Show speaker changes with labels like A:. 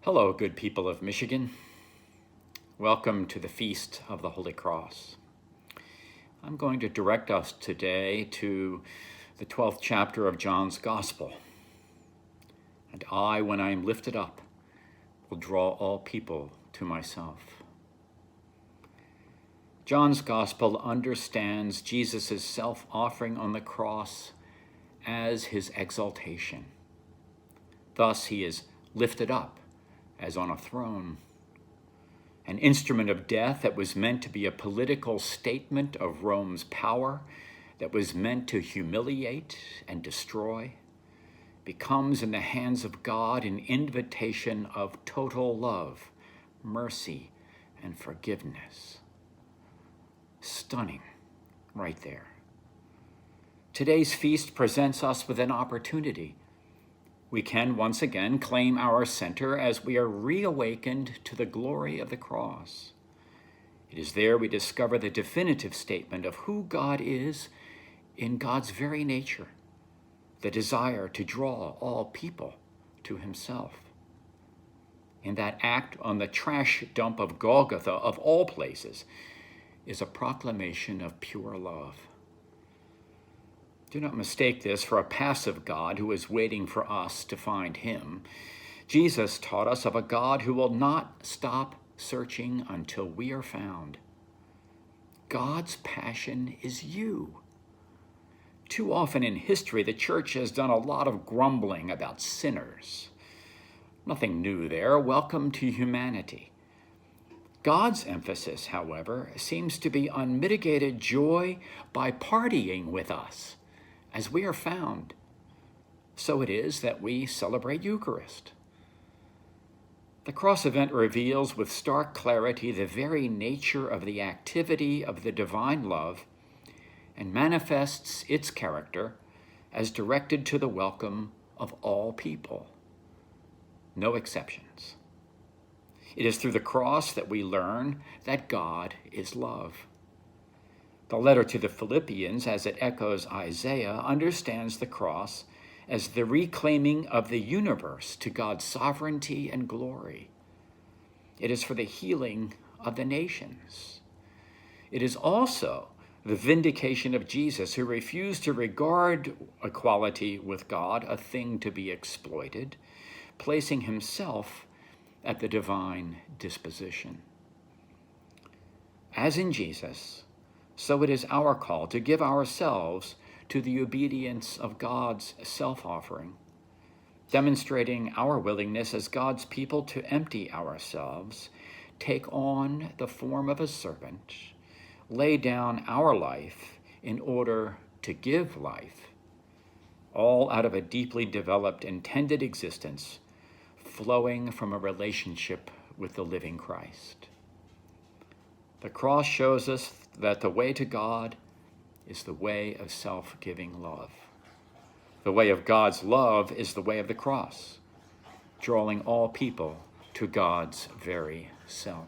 A: Hello, good people of Michigan. Welcome to the Feast of the Holy Cross. I'm going to direct us today to the 12th chapter of John's Gospel. And I, when I am lifted up, will draw all people to myself. John's Gospel understands Jesus' self-offering on the cross as his exaltation. Thus, he is lifted up as on a throne, an instrument of death that was meant to be a political statement of Rome's power, that was meant to humiliate and destroy, becomes in the hands of God an invitation of total love, mercy, and forgiveness. Stunning, right there. Today's feast presents us with an opportunity. We can once again claim our center as we are reawakened to the glory of the cross. It is there we discover the definitive statement of who God is in God's very nature, the desire to draw all people to himself. In that act on the trash dump of Golgotha, of all places, is a proclamation of pure love. Do not mistake this for a passive God who is waiting for us to find him. Jesus taught us of a God who will not stop searching until we are found. God's passion is you. Too often in history, the church has done a lot of grumbling about sinners. Nothing new there. Welcome to humanity. God's emphasis, however, seems to be unmitigated joy by partying with us as we are found. So it is that we celebrate Eucharist. The cross event reveals with stark clarity the very nature of the activity of the divine love and manifests its character as directed to the welcome of all people. No exceptions. It is through the cross that we learn that God is love. The letter to the Philippians, as it echoes Isaiah, understands the cross as the reclaiming of the universe to God's sovereignty and glory. It is for the healing of the nations. It is also the vindication of Jesus, who refused to regard equality with God a thing to be exploited, placing himself at the divine disposition. As in Jesus, so it is our call to give ourselves to the obedience of God's self-offering, demonstrating our willingness as God's people to empty ourselves, take on the form of a servant, lay down our life in order to give life, all out of a deeply developed intended existence flowing from a relationship with the living Christ. The cross shows us that the way to God is the way of self-giving love. The way of God's love is the way of the cross, drawing all people to God's very self.